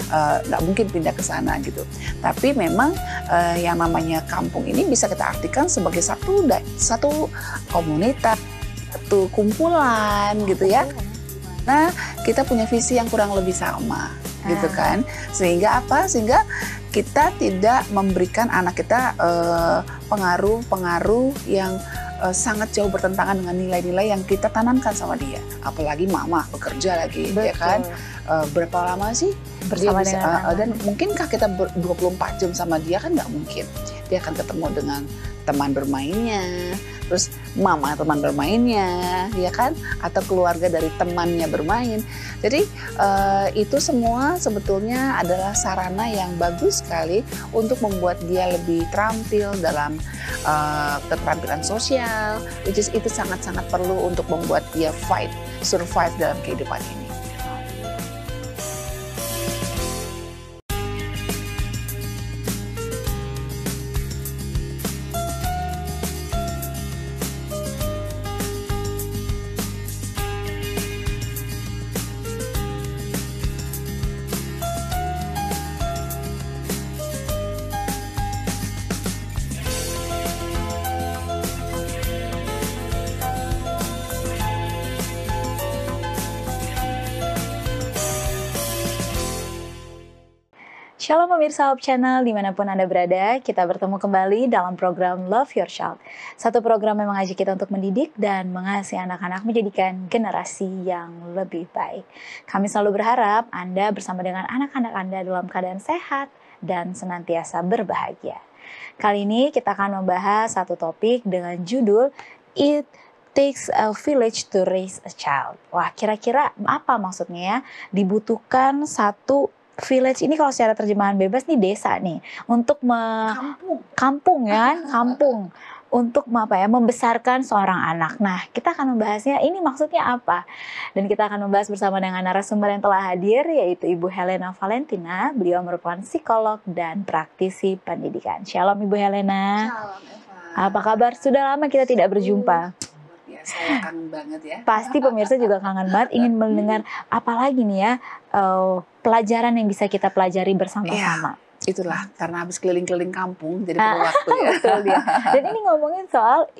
nggak mungkin pindah ke sana gitu. Tapi memang yang namanya kampung ini bisa kita artikan sebagai satu komunitas, satu kumpulan gitu ya. Nah, kita punya visi yang kurang lebih sama gitu kan. Sehingga apa? Sehingga kita tidak memberikan anak kita pengaruh-pengaruh yang sangat jauh bertentangan dengan nilai-nilai yang kita tanamkan sama dia. Apalagi mama bekerja lagi. Betul. Ya kan. Berapa lama sih bersama dia bisa, dengan anak? dan mungkinkah kita 24 jam sama dia? Kan nggak mungkin. Dia akan ketemu dengan teman bermainnya, terus mama teman bermainnya, ya kan, atau keluarga dari temannya bermain. Jadi itu semua sebetulnya adalah sarana yang bagus sekali untuk membuat dia lebih terampil dalam keterampilan sosial, which is itu sangat-sangat perlu untuk membuat dia survive dalam kehidupan ini. Shalom pemirsa Hope Channel, dimanapun Anda berada, kita bertemu kembali dalam program Love Your Child. Satu program yang mengajak kita untuk mendidik dan mengasihi anak-anak menjadikan generasi yang lebih baik. Kami selalu berharap Anda bersama dengan anak-anak Anda dalam keadaan sehat dan senantiasa berbahagia. Kali ini kita akan membahas satu topik dengan judul It Takes a Village to Raise a Child. Wah, kira-kira apa maksudnya ya? Dibutuhkan satu village ini kalau secara terjemahan bebas nih desa nih untuk kampung ya kan, kampung untuk membesarkan seorang anak. Nah, kita akan membahasnya ini maksudnya apa? Dan kita akan membahas bersama dengan narasumber yang telah hadir yaitu Ibu Helena Valentina. Beliau merupakan psikolog dan praktisi pendidikan. Shalom Ibu Helena. Shalom Eva. Apa kabar? Sudah lama kita tidak berjumpa. Saya kangen banget ya. Pasti pemirsa juga kangen banget ingin mendengar apa lagi nih ya pelajaran yang bisa kita pelajari bersama-sama. Ya, itulah karena habis keliling-keliling kampung jadi perlu waktu ya. Betul dia. Dan ini ngomongin soal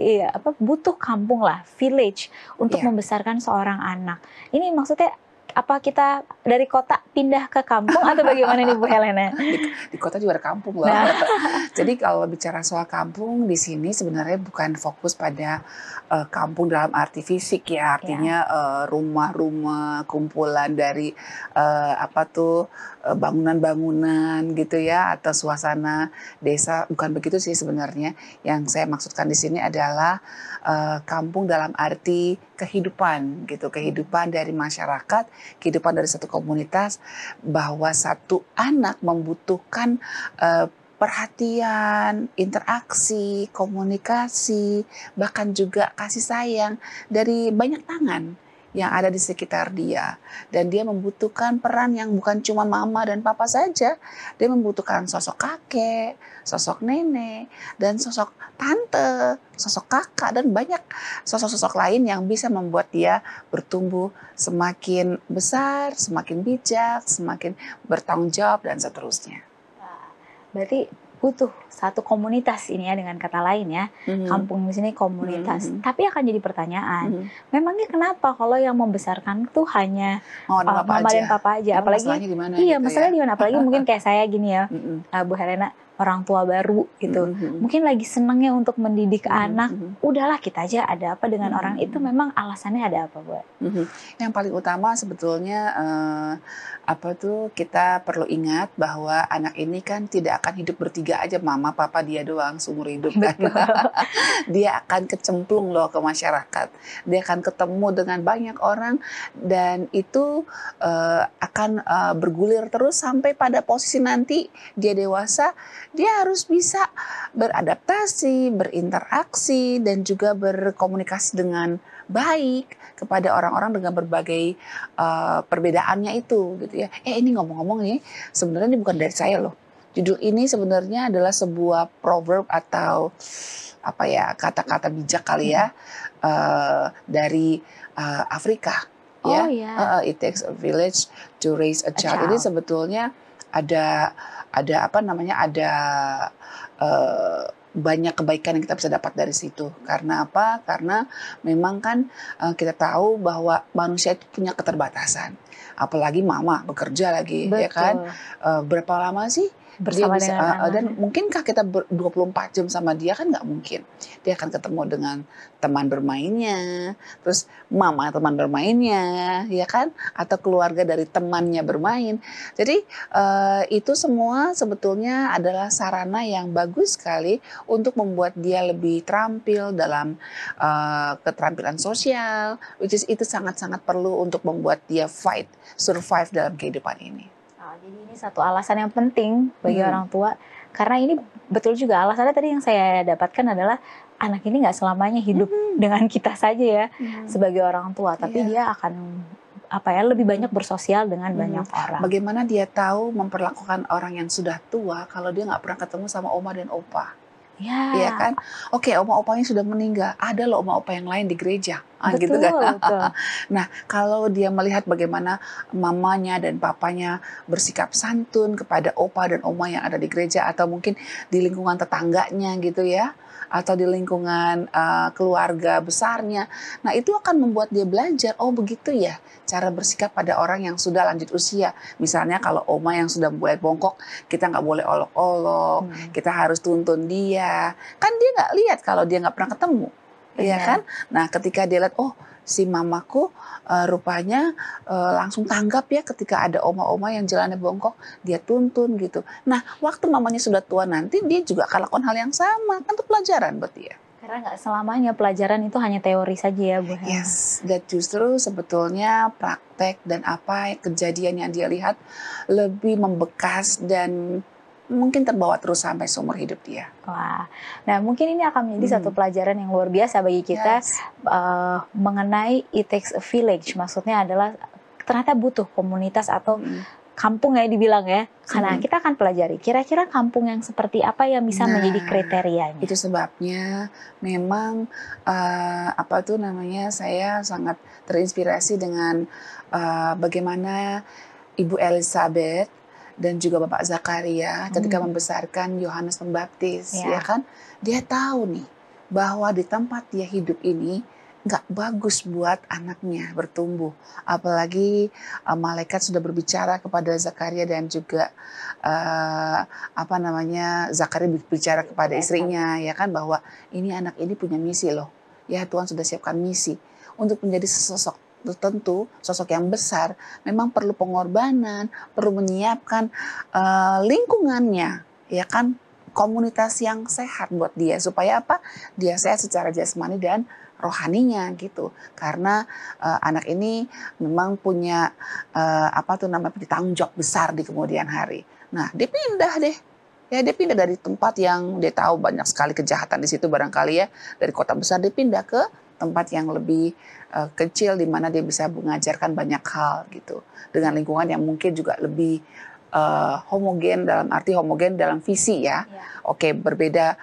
butuh kampung lah, village untuk membesarkan seorang anak. Ini maksudnya apa kita dari kota pindah ke kampung atau bagaimana nih Bu Helena? Di kota juga ada kampung loh. Nah. Jadi kalau bicara soal kampung di sini sebenarnya bukan fokus pada kampung dalam arti fisik ya, artinya rumah-rumah kumpulan dari bangunan-bangunan gitu ya, atau suasana desa, bukan begitu sih sebenarnya. Yang saya maksudkan di sini adalah kampung dalam arti kehidupan gitu, kehidupan dari masyarakat, kehidupan dari satu komunitas, bahwa satu anak membutuhkan perhatian, interaksi, komunikasi, bahkan juga kasih sayang dari banyak tangan yang ada di sekitar dia. Dan dia membutuhkan peran yang bukan cuma mama dan papa saja. Dia membutuhkan sosok kakek, sosok nenek, dan sosok tante, sosok kakak, dan banyak sosok-sosok lain yang bisa membuat dia bertumbuh semakin besar, semakin bijak, semakin bertanggung jawab, dan seterusnya. Berarti butuh satu komunitas ini ya, dengan kata lain ya, kampung di sini komunitas. Tapi akan jadi pertanyaan, memangnya kenapa kalau yang membesarkan tuh hanya mama dan papa aja? Apalagi masalahnya di mana? Iya, masalahnya di mana? Apalagi mungkin kayak saya gini ya, Bu Helena, orang tua baru gitu, mungkin lagi senengnya untuk mendidik anak, udahlah kita aja, ada apa dengan orang itu, memang alasannya ada apa buat? Yang paling utama sebetulnya kita perlu ingat bahwa anak ini kan tidak akan hidup bertiga aja, mama papa dia doang seumur hidup kan. Dia akan kecemplung loh ke masyarakat, dia akan ketemu dengan banyak orang, dan itu akan bergulir terus sampai pada posisi nanti dia dewasa. Dia harus bisa beradaptasi, berinteraksi, dan juga berkomunikasi dengan baik kepada orang-orang dengan berbagai perbedaannya itu gitu ya. Ini ngomong-ngomong nih, sebenarnya ini bukan dari saya loh. Judul ini sebenarnya adalah sebuah proverb atau kata-kata bijak kali ya, dari Afrika. Oh, ya. It takes a village to raise a child. Ini sebetulnya ada apa namanya, ada banyak kebaikan yang kita bisa dapat dari situ. Karena apa? Karena memang kan kita tahu bahwa manusia itu punya keterbatasan. Apalagi mama bekerja lagi, ya kan? Betul. Berapa lama sih dia Bersama bisa, dengan dan anak. mungkinkah kita 24 jam sama dia? Kan nggak mungkin. Dia akan ketemu dengan teman bermainnya, terus mama teman bermainnya, ya kan? Atau keluarga dari temannya bermain. Jadi itu semua sebetulnya adalah sarana yang bagus sekali untuk membuat dia lebih terampil dalam keterampilan sosial, which is itu sangat-sangat perlu untuk membuat dia survive dalam kehidupan ini. Oh, jadi ini satu alasan yang penting bagi Hmm. orang tua, karena ini betul juga alasannya tadi yang saya dapatkan adalah anak ini nggak selamanya hidup dengan kita saja ya sebagai orang tua, tapi Iya. dia akan lebih banyak bersosial dengan banyak orang. Bagaimana dia tahu memperlakukan orang yang sudah tua kalau dia nggak pernah ketemu sama oma dan opa? Ya, Iya kan? Oke, oma-opanya sudah meninggal. Ada loh oma-opa yang lain di gereja. Gitu betul, kan? betul. Nah, kalau dia melihat bagaimana mamanya dan papanya bersikap santun kepada opa dan oma yang ada di gereja, atau mungkin di lingkungan tetangganya gitu ya, atau di lingkungan keluarga besarnya. Nah, itu akan membuat dia belajar, oh begitu ya cara bersikap pada orang yang sudah lanjut usia. Misalnya kalau oma yang sudah mulai bongkok, kita nggak boleh olok-olok, kita harus tuntun dia. Kan dia nggak lihat kalau dia nggak pernah ketemu. Iya kan? Nah, ketika dia lihat, oh si mamaku rupanya langsung tanggap ya ketika ada oma-oma yang jalannya bongkok, dia tuntun gitu. Nah, waktu mamanya sudah tua nanti, dia juga akan lakukan hal yang sama. Kan itu pelajaran buat dia. Karena nggak selamanya pelajaran itu hanya teori saja ya, Bu Hel. Yes, dan justru sebetulnya praktek dan apa kejadian yang dia lihat lebih membekas dan mungkin terbawa terus sampai seumur hidup dia. Wah, nah mungkin ini akan menjadi satu pelajaran yang luar biasa bagi kita. Yes. Mengenai it takes a village, maksudnya adalah ternyata butuh komunitas atau kampung ya dibilang ya. Karena kita akan pelajari kira-kira kampung yang seperti apa yang bisa menjadi kriterianya. Itu sebabnya memang saya sangat terinspirasi dengan bagaimana Ibu Elizabeth dan juga Bapak Zakaria ketika membesarkan Yohanes Pembaptis, ya kan? Dia tahu nih bahwa di tempat dia hidup ini nggak bagus buat anaknya bertumbuh. Apalagi malaikat sudah berbicara kepada Zakaria dan juga Zakaria berbicara kepada istrinya, ya kan, bahwa ini anak ini punya misi loh. Ya, Tuhan sudah siapkan misi untuk menjadi sosok tertentu, sosok yang besar, memang perlu pengorbanan, perlu menyiapkan lingkungannya, ya kan, komunitas yang sehat buat dia, supaya apa? Dia sehat secara jasmani dan rohaninya gitu. Karena anak ini memang punya tanggung jawab besar di kemudian hari. Nah, dia pindah deh. Ya, dia pindah dari tempat yang dia tahu banyak sekali kejahatan di situ barangkali ya, dari kota besar dia pindah ke tempat yang lebih kecil di mana dia bisa mengajarkan banyak hal gitu, dengan lingkungan yang mungkin juga lebih homogen, dalam arti homogen dalam visi ya. Oke, berbeda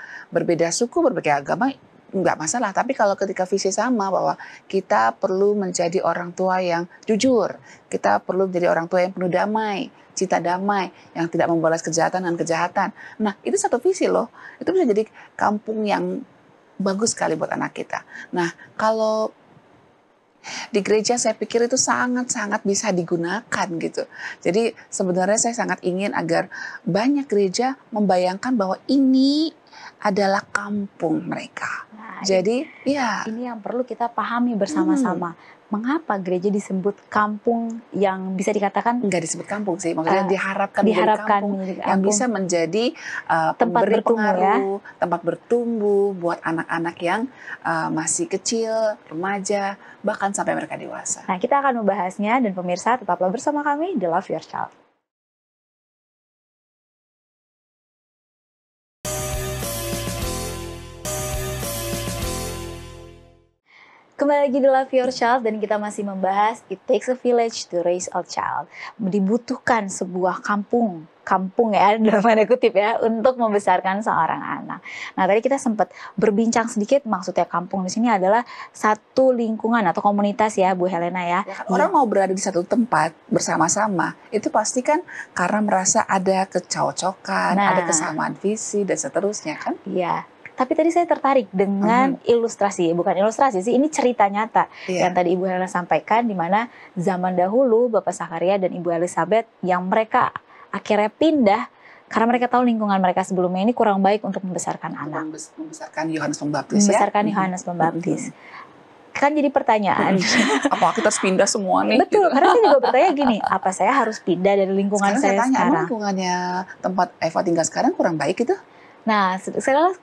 suku, berbeda agama nggak masalah, tapi kalau ketika visi sama, bahwa kita perlu menjadi orang tua yang jujur, kita perlu menjadi orang tua yang penuh damai, cinta damai, yang tidak membalas kejahatan dengan kejahatan. Nah, itu satu visi loh. Itu bisa jadi kampung yang bagus sekali buat anak kita. Nah, kalau di gereja saya pikir itu sangat-sangat bisa digunakan gitu. Jadi sebenarnya saya sangat ingin agar banyak gereja membayangkan bahwa ini adalah kampung mereka. Nah, jadi ini yang perlu kita pahami bersama-sama. Mengapa gereja disebut kampung yang bisa dikatakan nggak disebut kampung sih, maksudnya diharapkan menjadi kampung yang bisa menjadi tempat pemberi bertumbuh, pengaruh, tempat bertumbuh buat anak-anak yang masih kecil, remaja, bahkan sampai mereka dewasa. Nah, kita akan membahasnya, dan pemirsa tetaplah bersama kami di Love Your Child. Kembali lagi di Love Your Child dan kita masih membahas It Takes a Village to Raise a Child. Dibutuhkan sebuah kampung ya dalam tanda kutip ya untuk membesarkan seorang anak. Nah tadi kita sempat berbincang sedikit, maksudnya kampung di sini adalah satu lingkungan atau komunitas ya Bu Helena ya. Kan orang mau berada di satu tempat bersama-sama itu pasti kan karena merasa ada kecocokan, ada kesamaan visi dan seterusnya kan? Iya. Tapi tadi saya tertarik dengan ilustrasi, bukan ilustrasi sih, ini cerita nyata yang tadi Ibu Helena sampaikan, di mana zaman dahulu Bapak Sakaria dan Ibu Elizabeth yang mereka akhirnya pindah karena mereka tahu lingkungan mereka sebelumnya ini kurang baik untuk membesarkan anak. Membesarkan Yohanes Pembaptis membesarkan Yohanes Pembaptis. Kan jadi pertanyaan, apa kita harus pindah semua nih? Betul, karena saya juga bertanya gini, apa saya harus pindah dari lingkungan saya sekarang? Lingkungannya tempat Eva tinggal sekarang kurang baik itu? Nah,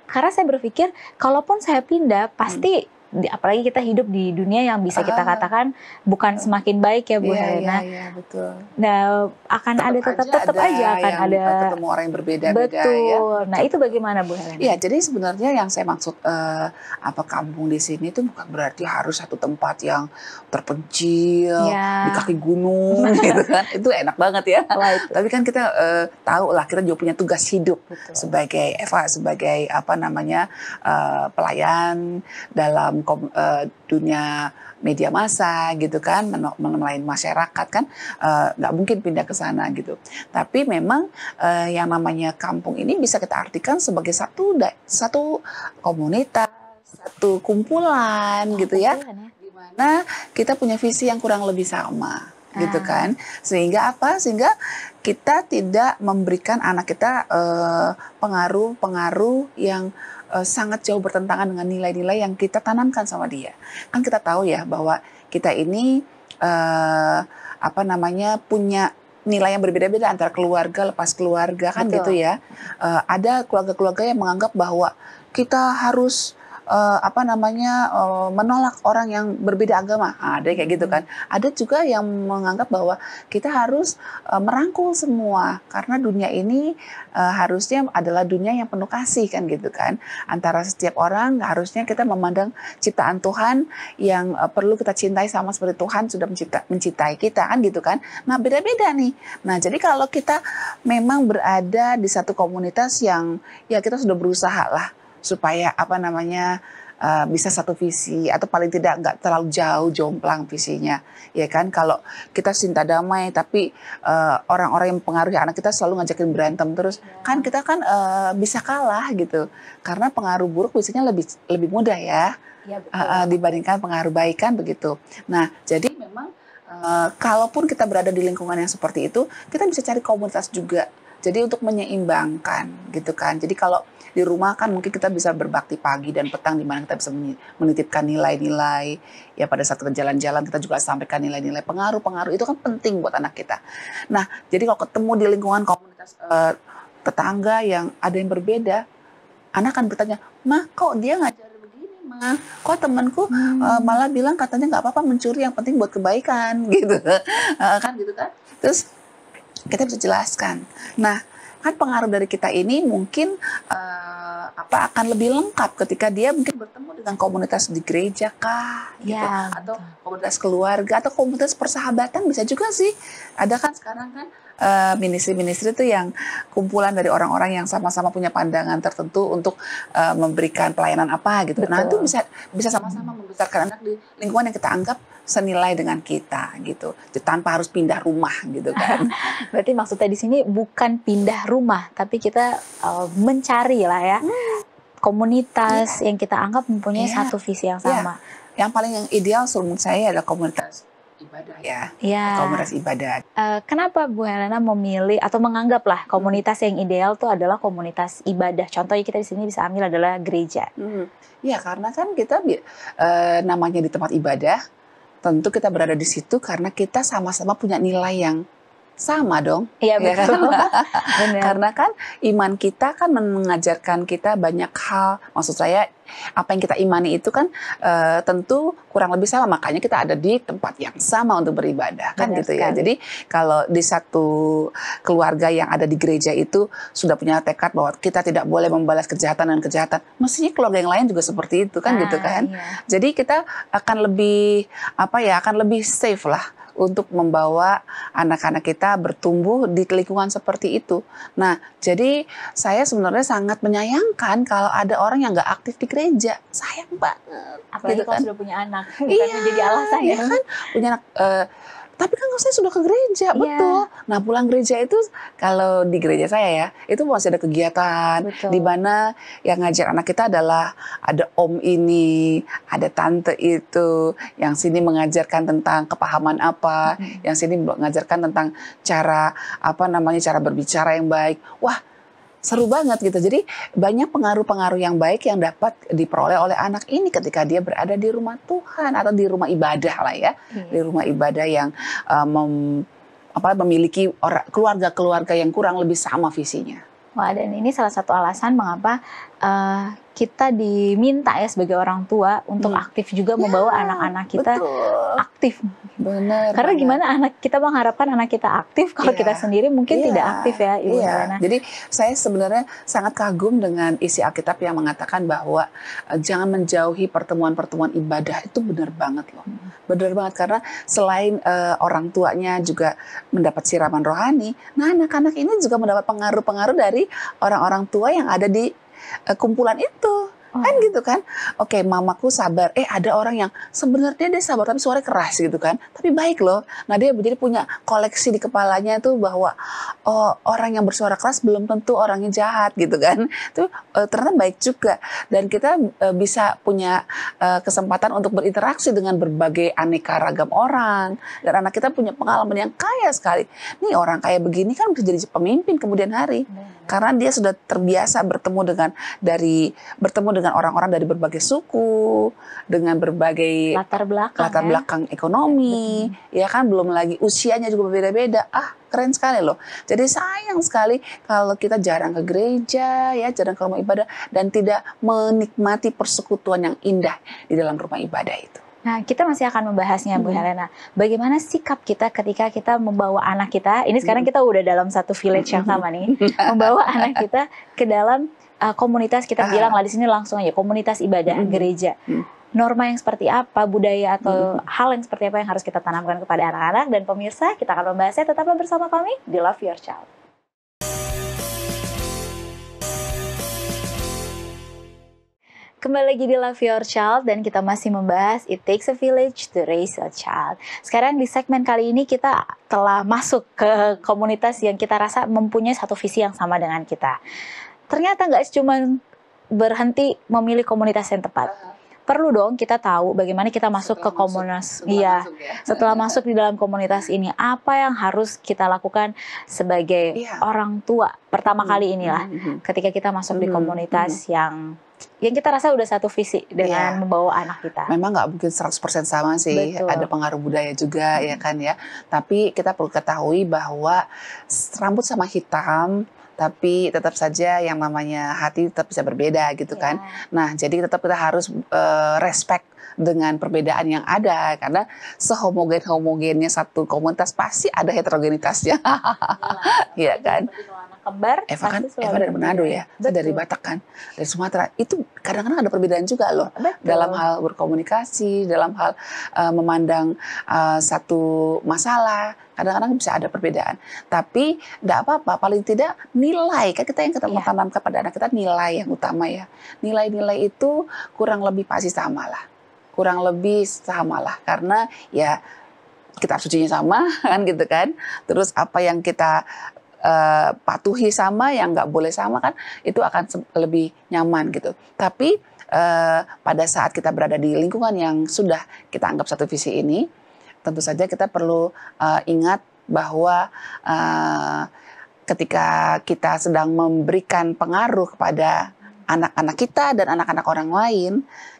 karena saya berpikir, kalaupun saya pindah, pasti, apalagi kita hidup di dunia yang bisa kita katakan bukan semakin baik ya Bu Helena. Iya, betul. Nah, akan tetap aja akan ada ketemu orang yang berbeda-beda. Betul. Ya. Nah, itu bagaimana Bu Helena? Iya, jadi sebenarnya yang saya maksud kampung di sini itu bukan berarti harus satu tempat yang terpencil di kaki gunung gitu kan. Itu enak banget ya. Tapi kan kita tahu lah, kita juga punya tugas hidup sebagai Eva, sebagai pelayan dalam dunia media massa gitu kan, melayani masyarakat kan, nggak mungkin pindah ke sana gitu. Tapi memang yang namanya kampung ini bisa kita artikan sebagai satu komunitas, satu kumpulan gitu ya, di mana kita punya visi yang kurang lebih sama gitu kan, sehingga kita tidak memberikan anak kita pengaruh yang sangat jauh bertentangan dengan nilai-nilai yang kita tanamkan sama dia. Kan kita tahu ya bahwa kita ini punya nilai yang berbeda-beda antara keluarga lepas keluarga kan. Betul. Gitu ya. Ada keluarga-keluarga yang menganggap bahwa kita harus menolak orang yang berbeda agama. Ada kayak gitu kan. Ada juga yang menganggap bahwa kita harus merangkul semua karena dunia ini harusnya adalah dunia yang penuh kasih kan gitu kan. Antara setiap orang harusnya kita memandang ciptaan Tuhan yang perlu kita cintai sama seperti Tuhan sudah mencintai kita kan gitu kan. Nah, beda-beda nih. Nah, jadi kalau kita memang berada di satu komunitas yang ya kita sudah berusaha lah supaya bisa satu visi atau paling tidak nggak terlalu jauh jomplang visinya, ya kan? Kalau kita cinta damai tapi orang-orang yang mempengaruhi anak kita selalu ngajakin berantem terus, kan kita kan bisa kalah gitu, karena pengaruh buruk biasanya lebih mudah ya, dibandingkan pengaruh baik kan begitu. Nah, jadi memang kalaupun kita berada di lingkungan yang seperti itu, kita bisa cari komunitas juga. Jadi untuk menyeimbangkan gitu kan. Jadi kalau di rumah kan mungkin kita bisa berbakti pagi dan petang di mana kita bisa menitipkan nilai-nilai. Ya pada saat kita jalan-jalan kita juga sampaikan nilai-nilai, pengaruh-pengaruh itu kan penting buat anak kita. Nah, jadi kalau ketemu di lingkungan komunitas tetangga yang ada yang berbeda, anak kan bertanya, "Ma, kok dia ngajar begini, Ma? Kok temanku malah bilang katanya nggak apa-apa mencuri, yang penting buat kebaikan," gitu. Kan gitu kan. Terus kita bisa jelaskan. Nah, kan pengaruh dari kita ini mungkin akan lebih lengkap ketika dia mungkin bertemu dengan komunitas di gereja kah, gitu, atau komunitas keluarga atau komunitas persahabatan bisa juga sih. Ada kan sekarang kan ministry-ministry itu yang kumpulan dari orang-orang yang sama-sama punya pandangan tertentu untuk memberikan pelayanan apa gitu. Betul. Nah, itu bisa sama-sama membesarkan anak di lingkungan yang kita anggap senilai dengan kita gitu, tanpa harus pindah rumah gitu kan. Berarti maksudnya di sini bukan pindah rumah, tapi kita mencari lah ya komunitas yang kita anggap mempunyai satu visi yang sama. Yang paling ideal menurut saya adalah komunitas ibadah ya. Komunitas ibadah. Kenapa Bu Helena memilih atau menganggap lah komunitas yang ideal itu adalah komunitas ibadah? Contohnya kita di sini bisa ambil adalah gereja. Ya, karena kan kita namanya di tempat ibadah. Tentu kita berada di situ karena kita sama-sama punya nilai yang sama dong. Iya betul. Karena kan iman kita kan mengajarkan kita banyak hal. Maksud saya apa yang kita imani itu kan tentu kurang lebih sama, makanya kita ada di tempat yang sama untuk beribadah kan. Benar gitu ya. sekali. Jadi kalau di satu keluarga yang ada di gereja itu sudah punya tekad bahwa kita tidak boleh membalas kejahatan dengan kejahatan, mestinya keluarga yang lain juga seperti itu kan. Gitu kan. Iya. Jadi kita akan lebih akan lebih safe lah untuk membawa anak-anak kita bertumbuh di lingkungan seperti itu. Nah, jadi saya sebenarnya sangat menyayangkan kalau ada orang yang nggak aktif di gereja. Sayang banget. Apalagi gitu kalau kan. sudah punya anak, bukan Iya, menjadi alasan ya. iya kan, punya anak. Tapi kan saya sudah ke gereja, Iya. betul. Nah, pulang gereja itu kalau di gereja saya ya, itu masih ada kegiatan Betul. di mana yang ngajar anak kita adalah ada om ini, ada tante itu, yang sini mengajarkan tentang kepahaman apa, yang sini mengajarkan tentang cara cara berbicara yang baik. Wah, seru banget gitu. Jadi banyak pengaruh-pengaruh yang baik yang dapat diperoleh oleh anak ini ketika dia berada di rumah Tuhan atau di rumah ibadah lah ya. Di rumah ibadah yang memiliki keluarga-keluarga yang kurang lebih sama visinya. Wah, dan ini salah satu alasan mengapa kita diminta ya sebagai orang tua untuk aktif juga membawa anak-anak kita aktif. Benar. Karena gimana anak kita mengharapkan anak kita aktif kalau kita sendiri mungkin tidak aktif ya, Ibu Helena. Jadi saya sebenarnya sangat kagum dengan isi Alkitab yang mengatakan bahwa jangan menjauhi pertemuan-pertemuan ibadah. Itu benar banget loh. Benar banget, karena selain orang tuanya juga mendapat siraman rohani, nah anak-anak ini juga mendapat pengaruh-pengaruh dari orang-orang tua yang ada di kumpulan itu. Kan gitu kan. Oke, mamaku sabar. Ada orang yang sebenarnya dia sabar tapi suaranya keras gitu kan. Tapi baik loh. Nah, dia jadi punya koleksi di kepalanya itu bahwa orang yang bersuara keras belum tentu orangnya jahat gitu kan. Itu ternyata baik juga. Dan kita bisa punya kesempatan untuk berinteraksi dengan berbagai aneka ragam orang. Dan anak kita punya pengalaman yang kaya sekali. Nih orang kaya begini kan bisa jadi pemimpin kemudian hari. Karena dia sudah terbiasa bertemu dengan orang-orang dari berbagai suku, dengan berbagai latar belakang ekonomi, ya kan, belum lagi usianya juga berbeda-beda. Keren sekali loh. Jadi sayang sekali kalau kita jarang ke gereja, ya, jarang ke rumah ibadah dan tidak menikmati persekutuan yang indah di dalam rumah ibadah itu. Nah, kita masih akan membahasnya, Bu Helena. Bagaimana sikap kita ketika kita membawa anak kita, ini sekarang kita udah dalam satu village yang sama nih, membawa anak kita ke dalam komunitas, kita bilang lah di sini langsung aja, komunitas ibadah, gereja. Norma yang seperti apa, budaya atau hal yang seperti apa yang harus kita tanamkan kepada anak-anak, dan pemirsa, kita akan membahasnya. Tetaplah bersama kami di Love Your Child. Kembali lagi di Love Your Child dan kita masih membahas It Takes a Village to Raise a Child. Sekarang di segmen kali ini kita telah masuk ke komunitas yang kita rasa mempunyai satu visi yang sama dengan kita. Ternyata nggak cuma berhenti memilih komunitas yang tepat. Perlu dong kita tahu bagaimana kita masuk ke komunitas. Setelah masuk di dalam komunitas ini, apa yang harus kita lakukan sebagai orang tua pertama kali inilah, ketika kita masuk di komunitas yang kita rasa udah satu visi dengan membawa anak kita. Memang nggak mungkin 100% sama sih. Betul. Ada pengaruh budaya juga, ya kan ya. Tapi kita perlu ketahui bahwa rambut sama hitam, tapi tetap saja yang namanya hati tetap bisa berbeda gitu kan. Nah, jadi tetap kita harus respect dengan perbedaan yang ada, karena sehomogen-homogennya satu komunitas pasti ada heterogenitasnya. Iya kan. Kembar, Eva dari Manado ya, saya dari Batak kan, dari Sumatera. Itu kadang-kadang ada perbedaan juga loh. Betul. Dalam hal berkomunikasi, dalam hal memandang satu masalah. Kadang-kadang bisa ada perbedaan. Tapi tidak apa-apa, paling tidak nilai. Kan kita yang tanam kepada anak kita nilai yang utama ya. Nilai-nilai itu kurang lebih pasti sama lah. Karena ya kitab sucinya sama kan gitu kan. Terus apa yang kita patuhi sama, yang nggak boleh sama kan, itu akan lebih nyaman gitu. Tapi pada saat kita berada di lingkungan yang sudah kita anggap satu visi ini, tentu saja kita perlu ingat bahwa ketika kita sedang memberikan pengaruh kepada anak-anak kita dan anak-anak orang lain,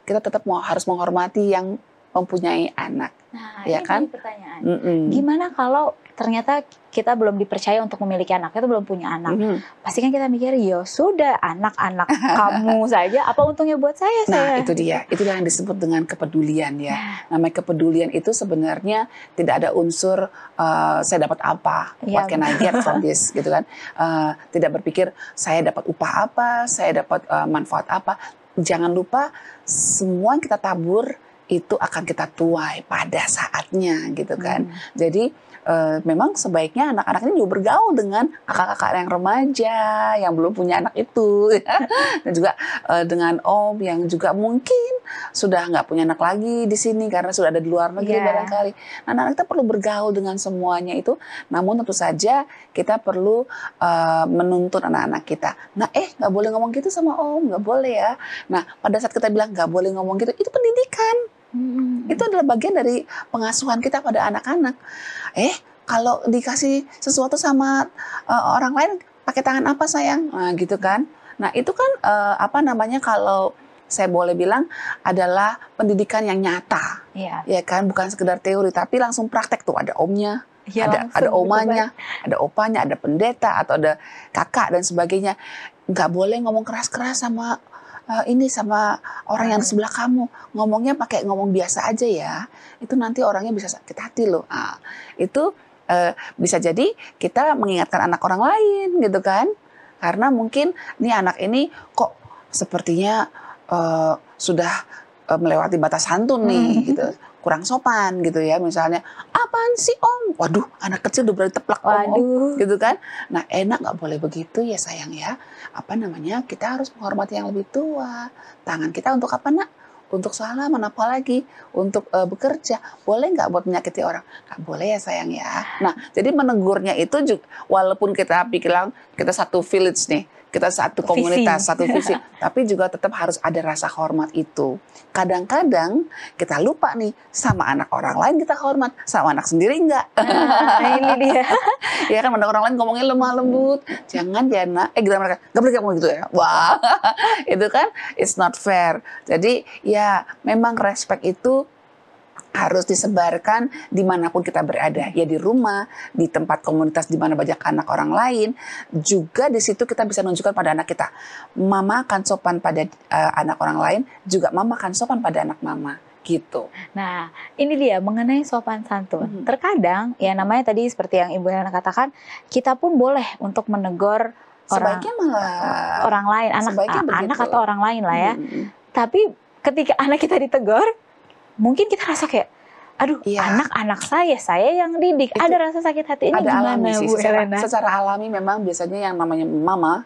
kita tetap harus menghormati yang mempunyai anak. Nah, Ya ini kan? jadi pertanyaan. Mm-mm. Gimana kalau ternyata kita belum dipercaya untuk memiliki anak, kita belum punya anak. Mhm. Pasti kan kita mikir, ya sudah anak-anak kamu saja, apa untungnya buat saya? Nah, itu dia. Itulah yang disebut dengan kepedulian ya. Namanya kepedulian itu sebenarnya tidak ada unsur saya dapat apa, what can I get from this, gitu kan. Tidak berpikir saya dapat upah apa, saya dapat manfaat apa. Jangan lupa semua yang kita tabur itu akan kita tuai pada saatnya, gitu kan. Jadi memang sebaiknya anak-anak ini juga bergaul dengan kakak-kakak yang remaja yang belum punya anak itu, ya. Dan juga dengan om yang juga mungkin sudah nggak punya anak lagi di sini karena sudah ada di luar negeri barangkali. Nah, anak kita perlu bergaul dengan semuanya itu. Namun tentu saja kita perlu menuntun anak-anak kita. Nah, nggak boleh ngomong gitu sama om, nggak boleh ya. Nah, pada saat kita bilang nggak boleh ngomong gitu, itu pendidikan. Itu adalah bagian dari pengasuhan kita pada anak-anak. Kalau dikasih sesuatu sama orang lain, pakai tangan apa sayang? Nah, gitu kan. Nah, itu kan kalau saya boleh bilang adalah pendidikan yang nyata. Ya kan, bukan sekedar teori tapi langsung praktek tuh, ada omnya, ada omanya, ada opanya, ada pendeta atau ada kakak dan sebagainya. Nggak boleh ngomong keras-keras sama sama orang yang di sebelah kamu. Ngomongnya pakai ngomong biasa aja ya. Itu nanti orangnya bisa sakit hati loh. Nah, itu bisa jadi kita mengingatkan anak orang lain gitu kan. Karena mungkin nih anak ini kok sepertinya sudah melewati batas santun nih gitu. Kurang sopan gitu ya, misalnya apaan sih om? Waduh, anak kecil udah berani teplak om gitu kan. Nah, enak, nggak boleh begitu ya sayang ya. Kita harus menghormati yang lebih tua. Tangan kita untuk apa nak? Untuk salaman, apalagi untuk bekerja. Boleh nggak buat menyakiti orang? Nggak boleh ya sayang ya. Nah, jadi menegurnya itu juga, walaupun kita bilang kita satu village nih, kita satu komunitas, satu visi, tapi juga tetap harus ada rasa hormat itu. Kadang-kadang kita lupa nih, sama anak orang lain kita hormat, sama anak sendiri enggak. Ini dia. Ya kan, anak orang lain ngomongnya lemah lembut, jangan ya nak, gitu mereka, nggak boleh ngomong gitu ya. Wah, itu kan it's not fair. Jadi ya memang respect itu harus disebarkan dimanapun kita berada, ya di rumah, di tempat komunitas di mana banyak anak orang lain, juga di situ kita bisa menunjukkan pada anak kita, mama akan sopan pada anak orang lain, juga mama akan sopan pada anak mama, gitu. Nah, ini dia mengenai sopan santun. Terkadang, ya namanya tadi seperti yang Ibu Hana katakan, kita pun boleh untuk menegur orang lain, anak atau orang lain lah ya. Tapi ketika anak kita ditegur, mungkin kita rasa kayak, aduh, anak-anak saya yang didik. Itu ada rasa sakit hati. Ini gimana, Bu Helena? Secara alami memang biasanya yang namanya mama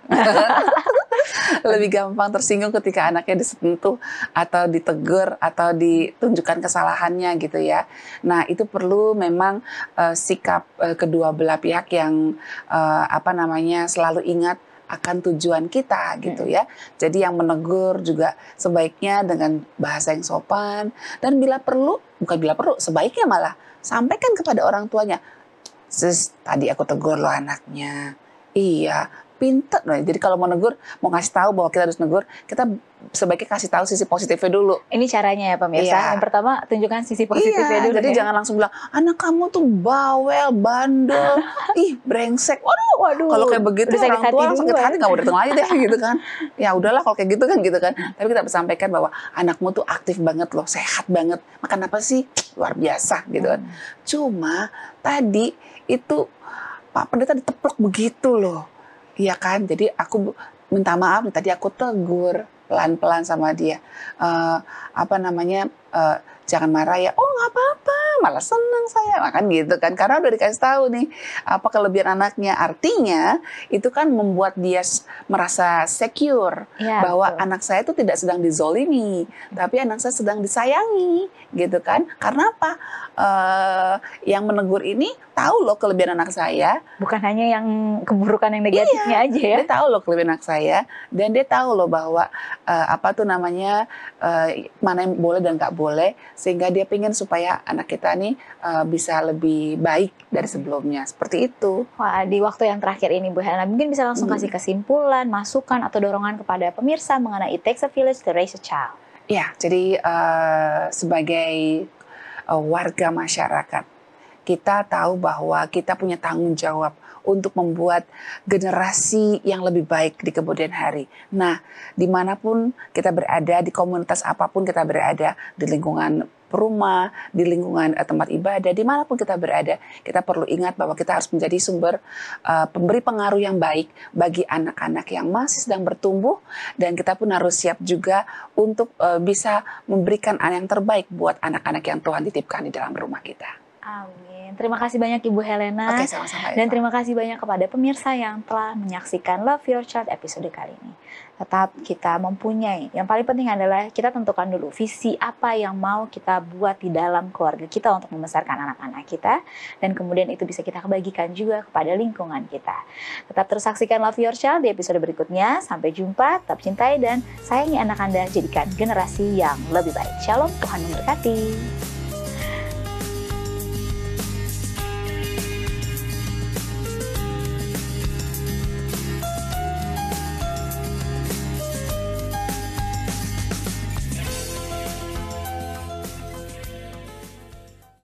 lebih gampang tersinggung ketika anaknya disentuh atau ditegur atau ditunjukkan kesalahannya gitu ya. Nah, itu perlu memang sikap kedua belah pihak yang selalu ingat akan tujuan kita gitu ya. Jadi yang menegur juga sebaiknya dengan bahasa yang sopan, dan sebaiknya malah sampaikan kepada orang tuanya, sis, tadi aku tegur lo anaknya. Iya, pinter. Nah, jadi kalau mau negur, mau ngasih tahu bahwa kita harus negur, kita sebaiknya kasih tahu sisi positifnya dulu. Ini caranya ya pemirsa. Yang pertama, tunjukkan sisi positifnya dulu. Jadi jangan langsung bilang, anak kamu tuh bawel, bandel, brengsek. Waduh. Kalau kayak begitu orang tua sakit hati, nggak mau datang lagi deh gitu kan. Ya udahlah kalau kayak gitu kan. Tapi kita sampaikan bahwa anakmu tuh aktif banget loh, sehat banget. Makan apa sih? Luar biasa gitu kan. Cuma tadi itu Pak Pendeta diteplok begitu loh. Iya kan? Jadi aku minta maaf nih, tadi aku tegur pelan-pelan sama dia. Jangan marah ya. Oh, nggak apa-apa, malah seneng saya. Makan gitu kan. Karena udah dikasih tahu nih apa kelebihan anaknya. Artinya itu kan membuat dia merasa secure bahwa anak saya itu tidak sedang dizolimi, tapi anak saya sedang disayangi, gitu kan. Karena apa? Yang menegur ini tahu loh kelebihan anak saya. Bukan hanya yang keburukan yang negatifnya aja ya. Dia tahu loh kelebihan anak saya, dan dia tahu loh bahwa mana yang boleh dan nggak boleh, sehingga dia pengen supaya anak kita nih bisa lebih baik dari sebelumnya. Seperti itu. Wah, di waktu yang terakhir ini Bu Helena mungkin bisa langsung kasih kesimpulan, masukan atau dorongan kepada pemirsa mengenai It Takes a Village to Raise a Child. Ya, jadi sebagai warga masyarakat. Kita tahu bahwa kita punya tanggung jawab untuk membuat generasi yang lebih baik di kemudian hari. Nah, dimanapun kita berada, di komunitas apapun kita berada, di lingkungan rumah, di lingkungan tempat ibadah, dimanapun kita berada, kita perlu ingat bahwa kita harus menjadi sumber pemberi pengaruh yang baik bagi anak-anak yang masih sedang bertumbuh, dan kita pun harus siap juga untuk bisa memberikan yang terbaik buat anak-anak yang Tuhan titipkan di dalam rumah kita. Amin. Terima kasih banyak Ibu Helena. Oke, sama-sama. Dan terima kasih banyak kepada pemirsa yang telah menyaksikan Love Your Child episode kali ini. Tetap kita mempunyai, yang paling penting adalah kita tentukan dulu visi apa yang mau kita buat di dalam keluarga kita untuk membesarkan anak-anak kita. Dan kemudian itu bisa kita bagikan juga kepada lingkungan kita. Tetap terus saksikan Love Your Child di episode berikutnya. Sampai jumpa, tetap cintai dan sayangi anak Anda, jadikan generasi yang lebih baik. Shalom, Tuhan memberkati.